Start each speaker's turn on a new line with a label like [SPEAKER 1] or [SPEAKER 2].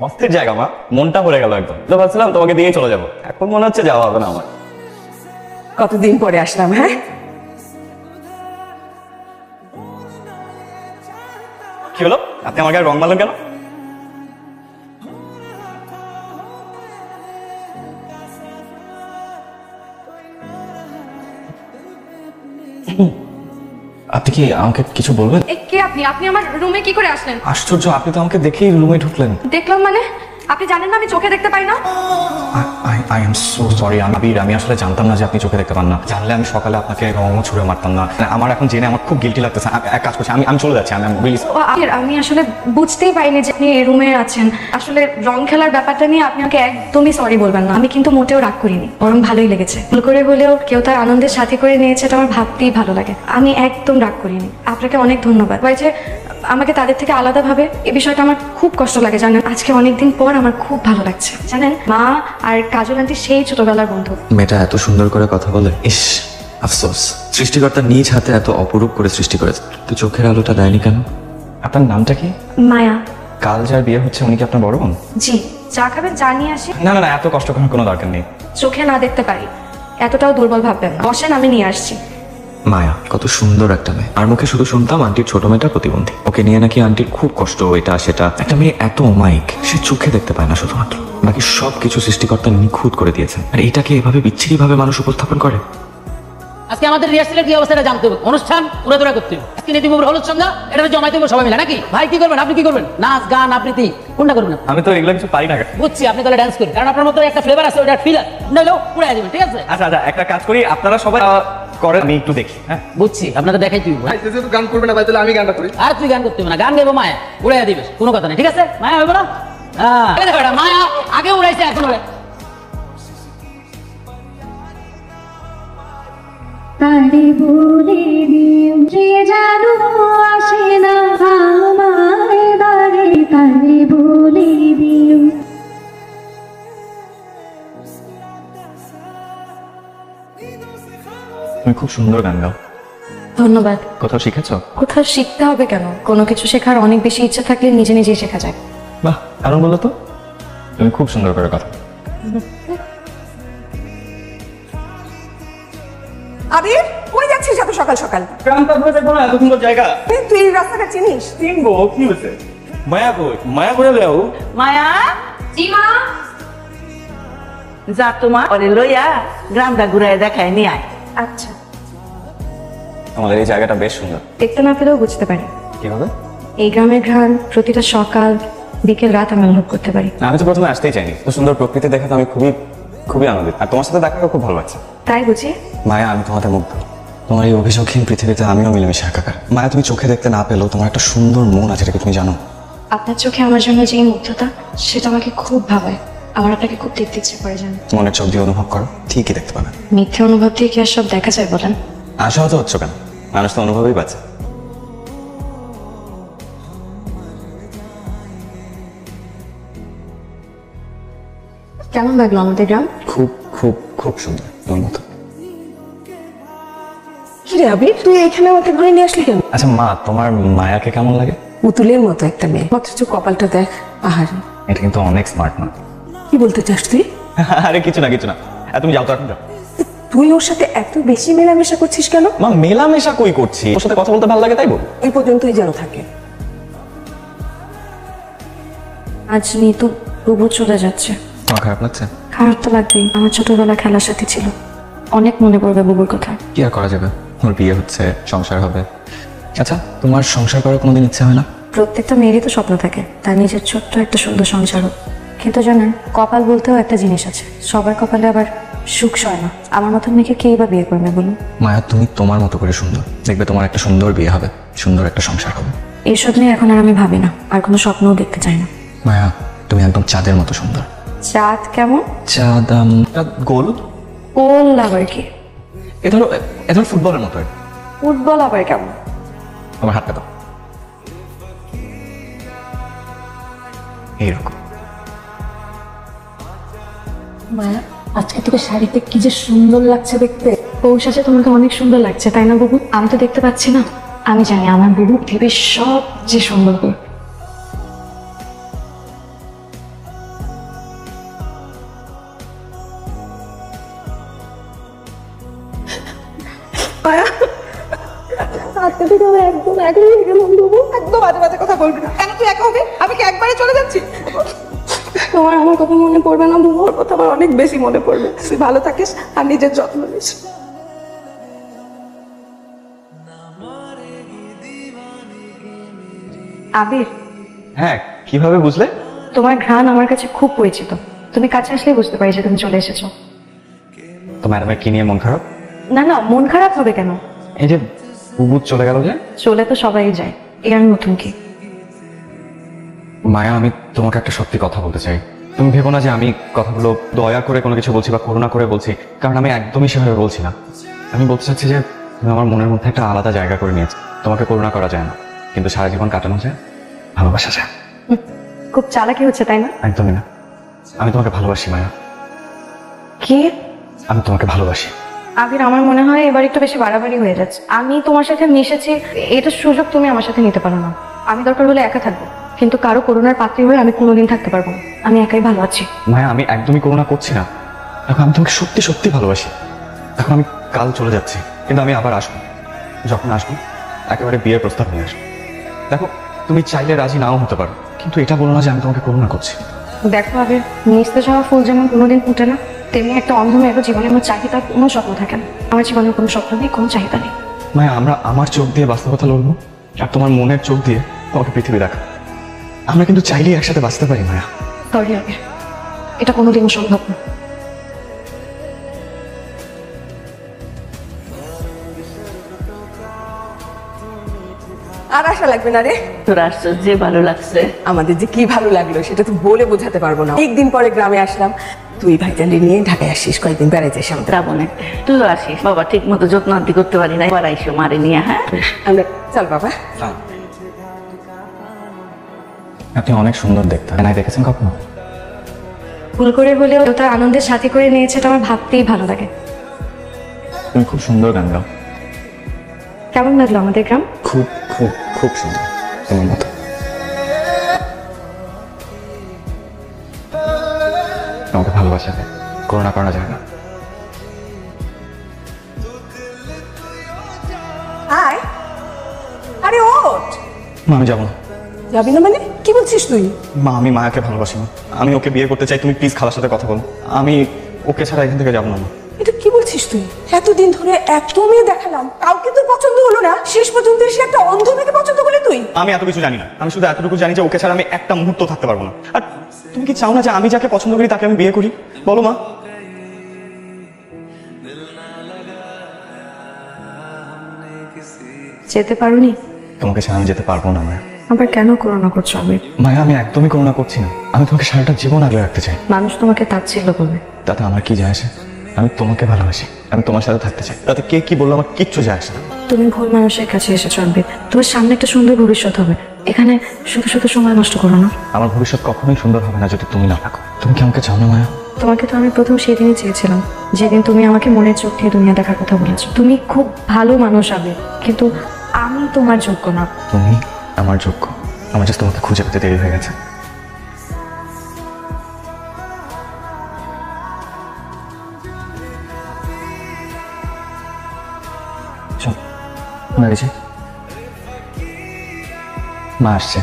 [SPEAKER 1] অস্থির জায়গা মা, মনটা ভরে গেল একদম। তো ভাবছিলাম তোমাকে দিয়েই চলে যাবো, এখন মনে হচ্ছে যাওয়া হবে না আমার।
[SPEAKER 2] কতদিন পরে আসলাম। হ্যাঁ,
[SPEAKER 1] কি হলো, আপনি আমার গায়ে রং মারলেন কেন? আপনি কি আমাকে কিছু বলবেন?
[SPEAKER 3] কে আপনি? আপনি আমার রুমে কি করে আসলেন?
[SPEAKER 1] আশ্চর্য, আপনি তো আমাকে দেখেই রুমে ঢুকলেন।
[SPEAKER 3] দেখলাম মানে? আপনি জানেন না আমি চোখে দেখতে পাই না?
[SPEAKER 1] আই এম সো সরি আবির, আমি আসলে জানতাম না যে আপনি চোখে দেখতে পান না। জানলে আমি সকালে আপনাকে রঙও ছুঁড়ে মারতাম না। আমার এখন জেনে আমার খুব গিল্টি লাগতেছে। এক কাজ করছি, আমি চলে যাচ্ছি।
[SPEAKER 3] আমি আসলে বুঝতেই পারিনি যে আপনি রুমে আছেন। আসলে রং খেলার ব্যাপারটা নিয়ে আপনি আমাকে একদমই সরি বলবেন না। আমি কিন্তু মোটেও রাগ করিনি, বরং ভালোই লেগেছে। ভুল করে হলেও কেউ তার আনন্দের সাথে করে নিয়েছে, এটা আমার ভাবতেই ভালো লাগে। আমি একদম রাগ করিনি। আপনাকে অনেক ধন্যবাদ। ভাই যে আমাকে তাদের থেকে আলাদা ভাবে, এই বিষয়টা আমার খুব কষ্ট লাগে জানেন। আজকে অনেকদিন পর আমার খুব ভালো লাগছে জানেন। মা আর কাজল আন্টি সেই ছোটবেলার বন্ধু।
[SPEAKER 4] মেয়েটা এত সুন্দর করে কথা বলে, ইস আফসোস, সৃষ্টিকর্তা নিজ হাতে এত অপরূপ করে সৃষ্টি করেছে, তো চোখের আলোটা দেয়নি কেন?
[SPEAKER 1] আপনার নামটা কি?
[SPEAKER 3] মায়া।
[SPEAKER 1] কাল যার বিয়ে হচ্ছে উনি কি আপনার বড় বোন?
[SPEAKER 3] জি। চা খাবেন? চা নিয়ে আসি।
[SPEAKER 1] না না না, এত কষ্ট করার কোনো দরকার নেই।
[SPEAKER 3] চোখে না দেখতে পারি, এতটাও দুর্বল ভাববেন না। বসেন, আমি নিয়ে আসছি।
[SPEAKER 4] মায়া কত সুন্দর একটা মেয়ে। আর মুখে শুধু শুনতাম আন্টির ছোট মেয়েটা প্রতিবন্ধী, ওকে নিয়ে নাকি আন্টির খুব কষ্ট, এটা সেটা। একটা মেয়ে এত অমায়িক, সে চোখে দেখতে পায় না শুধুমাত্র, বাকি সবকিছু সৃষ্টিকর্তা নিখুঁত করে দিয়েছেন। আর এটাকে এভাবে বিচ্ছিরি ভাবে মানুষ উপস্থাপন করে।
[SPEAKER 5] আজকে আমাদের রিহার্সালের কি অবস্থাটা জানতে হবে, অনুষ্ঠান উড়াদৌড়া করতে হবে। আজকে নীতিমূল হলুদ সন্ধ্যা, এটা জমাইতে হবে সবাই মিলে নাকি? ভাই কি করবেন, আপনি কি করবেন? নাচ গান আবৃত্তি কোনটা করবেন?
[SPEAKER 1] আমি তো এগুলো কিছু পারি না।
[SPEAKER 5] বুঝছি, আপনি তাহলে ডান্স করেন, কারণ আপনার মধ্যে একটা ফ্লেভার আছে, ওটা ফিল নইলেও উড়াই দেবেন, ঠিক আছে?
[SPEAKER 1] আচ্ছা আচ্ছা, একটা কাজ করি, আপনারা সবাই করেন, আমি একটু দেখি। হ্যাঁ
[SPEAKER 5] বুঝছি, আপনাদের দেখাই তুই
[SPEAKER 6] গান করবে না ভাই, তাহলে আমি গানটা করি।
[SPEAKER 5] আর তুই গান করতে হবে না, গান গাইবো মায়া, উড়াই দিবে, কোনো কথা নেই, ঠিক আছে? মায়া হবে না? হ্যাঁ, মায়া আগে উড়াইছে, এখন উড়াই।
[SPEAKER 7] তারে বলে দিও যে জানো আসে না আমায় দাঁড়ে, তারে বলে দিও।
[SPEAKER 1] তুমি খুব সুন্দর গান গাও।
[SPEAKER 3] ধন্যবাদ।
[SPEAKER 1] কোথাও শিখেছো?
[SPEAKER 3] কোথাও শিখতে হবে কেন? কোনো কিছু শেখার অনেক বেশি ইচ্ছা থাকলে নিজে নিজেই শেখা যায়।
[SPEAKER 1] বাহ, কারণ বলো তো। তুমি খুব সুন্দর করে কথা।
[SPEAKER 2] আবির কই যাচ্ছিস এত সকাল সকাল?
[SPEAKER 1] গ্রামটা ঘুরে দেখবো না, এত সুন্দর জায়গা।
[SPEAKER 2] তুই এই রাস্তাটা চিনিস?
[SPEAKER 1] চিনবো, কি হয়েছে? মায়া কই? মায়া করে লেও।
[SPEAKER 2] মায়া,
[SPEAKER 3] জি মা।
[SPEAKER 2] যা তোমার ওরে লইয়া গ্রামটা ঘুরায় দেখায় নিয়ে আয়।
[SPEAKER 3] আচ্ছা।
[SPEAKER 1] আমাদের এই জায়গাটা বেশ সুন্দর।
[SPEAKER 3] দেখতে না পেলেও বুঝতে পারি।
[SPEAKER 1] কিভাবে?
[SPEAKER 3] এই গ্রামের ঘ্রাণ প্রতিটা সকাল বিকেল রাত আমি অনুভব করতে পারি।
[SPEAKER 1] আমি তো প্রথমে আসতেই চাইনি, তো সুন্দর প্রকৃতি দেখে তো আমি খুবই আনন্দিত। আর তোমার সাথে দেখা খুব ভালো লাগছে।
[SPEAKER 3] তাই বুঝি?
[SPEAKER 1] মায়া, আমি তোমাদের মুগ্ধ। তোমার এই অভিযোগহীন পৃথিবীতে আমিও মিলেমিশে একাকার। মায়া, তুমি চোখে দেখতে না পেলেও তোমার একটা সুন্দর মন আছে, এটা কি তুমি জানো?
[SPEAKER 3] আপনার চোখে আমার জন্য যে মুগ্ধতা, সেটা আমাকে খুব ভাবায়। আমার আপনাকে খুব দেখতে ইচ্ছে করে জানেন।
[SPEAKER 1] মনের চোখ দিয়ে অনুভব করো, ঠিকই দেখতে পাবে।
[SPEAKER 3] মিথ্যে অনুভব দিয়ে কি আর সব দেখা যায় বলেন?
[SPEAKER 1] আশাহত হচ্ছ কেন? মানুষ তো অনুভবই পাচ্ছে।
[SPEAKER 3] কেমন লাগলো আমাদের গ্রাম?
[SPEAKER 1] খুব খুব খুব সুন্দর, তোমার মতো।
[SPEAKER 2] কি রে আবির, তুই এখানে আমাকে ঘরে নিয়ে আসলি কেন?
[SPEAKER 1] আচ্ছা মা, তোমার মায়াকে কেমন লাগে?
[SPEAKER 2] পুতুলের মতো একটা মেয়ে, অথচ কপালটা দেখ। আহারে,
[SPEAKER 1] এটা কিন্তু অনেক স্মার্ট মা।
[SPEAKER 2] কি বলতে চাস তুই?
[SPEAKER 1] আরে কিছু না কিছু না, তুমি যাও তো, এখন যাও।
[SPEAKER 2] তুই ওর সাথে এত বেশি মেলামেশা করছিস কেন?
[SPEAKER 1] মা, মেলামেশা কই করছি? ওর সাথে কথা বলতে ভালো লাগে তাই বল।
[SPEAKER 2] ওই পর্যন্তই যেন থাকে।
[SPEAKER 3] আজ নিতু বুবু চলে যাচ্ছে।
[SPEAKER 1] তোমার খারাপ লাগছে?
[SPEAKER 3] খারাপ তো লাগবেই, আমার ছোটবেলা খেলার সাথে ছিল। অনেক মনে পড়বে বুবুর কথা।
[SPEAKER 1] কি আর করা যাবে, ওর বিয়ে হচ্ছে, সংসার হবে। আচ্ছা, তোমার সংসার করার কোনোদিন ইচ্ছে হয় না?
[SPEAKER 3] প্রত্যেকটা মেয়েরই তো স্বপ্ন থাকে তার নিজের ছোট্ট একটা সুন্দর সংসার হোক। কিন্তু জানেন, কপাল বলতেও একটা জিনিস আছে, সবার কপালে আবার সুখ সয় না। আমার মতন মেয়েকে কেই বা বিয়ে করবে বলুন?
[SPEAKER 1] মায়া, তুমি তোমার মতো করে সুন্দর, দেখবে তোমার একটা সুন্দর বিয়ে হবে, সুন্দর একটা সংসার হবে।
[SPEAKER 3] এইসব নিয়ে এখন আর আমি ভাবি না, আর কোনো স্বপ্নও দেখতে চাই না।
[SPEAKER 1] মায়া, তুমি একদম চাঁদের মতো সুন্দর।
[SPEAKER 3] চাঁদ কেমন?
[SPEAKER 1] চাঁদ গোল।
[SPEAKER 3] গোল আবার কি?
[SPEAKER 1] এ ধরো ফুটবলের মতো।
[SPEAKER 3] ফুটবল আবার কেমন?
[SPEAKER 1] তোমার হাতটা দাও, এইরকম।
[SPEAKER 3] মায়া, আজকে তোকে শাড়িতে কি যে সুন্দর লাগছে দেখতে। পৌষাচে তোমাকে অনেক সুন্দর লাগছে, তাই না বুবু? আমি তো দেখতে পাচ্ছি না। আমি জানি আমার বুবু ভেবে সব যে সুন্দর করে।
[SPEAKER 2] আজকে থেকে আমি একদম একা হয়ে গেলাম বাবু। একদম বাজে বাজে কথা বলবি না। কেন তুই একা হবে? আমি কি একবারে চলে যাচ্ছি? তোমার আমার কথা মনে পড়বে না বাবু? ওর কথা আমার অনেক বেশি মনে পড়বে। তুই ভালো থাকিস আর নিজের যত্ন নিস।
[SPEAKER 3] আবির,
[SPEAKER 1] হ্যাঁ, কিভাবে বুঝলে?
[SPEAKER 3] তোমার ঘ্রাণ আমার কাছে খুব পরিচিত। তুমি কাছে আসলেই বুঝতে পারি যে তুমি চলে এসেছো।
[SPEAKER 1] তো ম্যাডামের কি নিয়ে মন খারাপ?
[SPEAKER 3] না না, মন খারাপ হবে কেন?
[SPEAKER 1] এই যে বুবু চলে গেল যে।
[SPEAKER 3] চলে তো সবাই যায়, এর নতুন কি?
[SPEAKER 1] মায়া, আমি তোমাকে একটা সত্যি কথা বলতে চাই। তুমি ভেবো না যে আমি কথাগুলো দয়া করে কোনো কিছু বলছি বা করুণা করে বলছি, কারণ আমি একদমই সেভাবে বলছি না। আমি বলতে চাচ্ছি যে তুমি আমার মনের মধ্যে একটা আলাদা জায়গা করে নিয়েছো। তোমাকে করুণা করা যায় না, কিন্তু সারা জীবন কাটানো যায়, ভালোবাসা যায়।
[SPEAKER 3] খুব চালাকি হচ্ছে তাই না?
[SPEAKER 1] একদমই না, আমি তোমাকে ভালোবাসি মায়া,
[SPEAKER 3] কি?
[SPEAKER 1] আমি তোমাকে ভালোবাসি।
[SPEAKER 3] আবির, আমার মনে হয় এবার একটু বেশি বাড়াবাড়ি হয়ে যাচ্ছে। আমি তোমার সাথে মিশেছি, এটা সুযোগ তুমি আমার সাথে নিতে পারো না। আমি দরকার হলে একা থাকবো, কিন্তু কারো করুণার পাত্রী হয়ে আমি কোনোদিন থাকতে পারবো না। আমি একাই ভালো আছি।
[SPEAKER 1] মায়া, আমি একদমই করুণা করছি না। দেখো, আমি তোমাকে সত্যি সত্যি ভালোবাসি। এখন আমি কাল চলে যাচ্ছি, কিন্তু আমি আবার আসবো। যখন আসবো একেবারে বিয়ের প্রস্তাব নিয়ে আসবো। দেখো, তুমি চাইলে রাজি নাও হতে পারো, কিন্তু এটা বলো না যে আমি তোমাকে করুণা করছি।
[SPEAKER 3] দেখো আবির, নিস্তে যাওয়া ফুল যেমন কোনোদিন ফুটে না, তেমনি একটা অন্ধ মেয়েরও জীবনে আমার চাহিদার কোনো স্বপ্ন থাকে না। আমার জীবনের কোনো স্বপ্ন নেই, কোনো চাহিদা নেই।
[SPEAKER 1] মায়া, আমরা আমার চোখ দিয়ে বাস্তবতা লড়বো, আর তোমার মনের চোখ দিয়ে তোমাকে পৃথিবী দেখা। আমরা কিন্তু চাইলেই একসাথে বাঁচতে পারি মায়া।
[SPEAKER 3] সরি আবির, এটা কোনোদিনও সম্ভব না।
[SPEAKER 2] আর আশা লাগবে না রে।
[SPEAKER 8] তোর আশ্চর্য ভালো লাগছে।
[SPEAKER 2] আমাদের যে কি ভালো লাগলো সেটা তো বলে বোঝাতে পারবো না। একদিন পরে গ্রামে আসলাম, তুই ভাইজানকে নিয়ে ঢাকায় আসিস, কয়েকদিন বেড়াইতে যাস আমাদের।
[SPEAKER 8] শ্রাবণে তুইও আসিস। বাবা ঠিক মতো যত্ন আদি করতে পারি না, এবার আইসো মারে নিয়ে। হ্যাঁ,
[SPEAKER 2] আমরা চল বাবা।
[SPEAKER 1] আপনি অনেক সুন্দর দেখতে, নাই দেখেছেন কখনো?
[SPEAKER 3] ভুল করে হলেও কেউ তার আনন্দের সাথে করে নিয়েছে, এটা আমার ভাবতেই ভালো লাগে।
[SPEAKER 1] তুমি খুব সুন্দর গান গাও।
[SPEAKER 3] কেমন লাগলো আমাদের গ্রাম?
[SPEAKER 1] খুব খুব খুব সুন্দর, তোমার মতো। তোমাকে ভালোবাসা যায়, করুণা করা যায় না।
[SPEAKER 2] আয়, আরে ওঠ।
[SPEAKER 1] মা, আমি যাবো না।
[SPEAKER 2] যাবি না মানে? কি বলছিস তুই?
[SPEAKER 1] মা, আমি মায়াকে ভালোবাসি না, আমি ওকে বিয়ে করতে চাই। তুমি প্লিজ খালার সাথে কথা বলো, আমি ওকে ছাড়া এখান থেকে যাবো না। মা,
[SPEAKER 2] এটা কি বলছিস তুই? এতদিন ধরে এত মেয়ে দেখালাম, কাউকে তোর পছন্দ হলো না, শেষ পর্যন্ত এসে একটা অন্ধ মেয়েকে পছন্দ করলি তুই?
[SPEAKER 1] আমি এত কিছু জানি না, আমি শুধু এতটুকু জানি যে ওকে ছাড়া আমি একটা মুহূর্ত থাকতে পারবো না। আর তুমি কি চাও না যে আমি যাকে পছন্দ করি তাকে আমি বিয়ে করি? বলো মা।
[SPEAKER 3] যেতে পারোনি?
[SPEAKER 1] তোমাকে ছাড়া আমি যেতে পারবো না মায়া।
[SPEAKER 3] আবার কেন করুণা করছো আবির?
[SPEAKER 1] মায়া, আমি একদমই করুণা করছি না, আমি তোমাকে সারাটা জীবন আগলে রাখতে চাই।
[SPEAKER 3] মানুষ তোমাকে তাচ্ছিল্য করবে,
[SPEAKER 1] তাতে আমার কি যায় আসে? আমি তোমাকে ভালোবাসি, আমি তোমার সাথে থাকতে চাই, তাতে কে কি বললো আমার কিচ্ছু যায় আসে না।
[SPEAKER 3] তুমি ভুল মানুষের কাছে এসেছো আবির। তোমার সামনে একটা সুন্দর ভবিষ্যৎ হবে, এখানে শুধু শুধু সময় নষ্ট করো না।
[SPEAKER 1] আমার ভবিষ্যৎ কখনোই সুন্দর হবে না যদি তুমি না থাকো। তুমি কি আমাকে চাও না মায়া?
[SPEAKER 3] তোমাকে তো আমি প্রথম সেদিনই চেয়েছিলাম, যেদিন তুমি আমাকে মনের চোখ দিয়ে দুনিয়া দেখার কথা বলেছো। তুমি খুব ভালো মানুষ আবির, কিন্তু আমি তোমার যোগ্য না।
[SPEAKER 1] তুমি আমার যোগ্য, আমার জাস্ট তোমাকে খুঁজে পেতে দেরি হয়ে গেছে। চল, মা আসছে।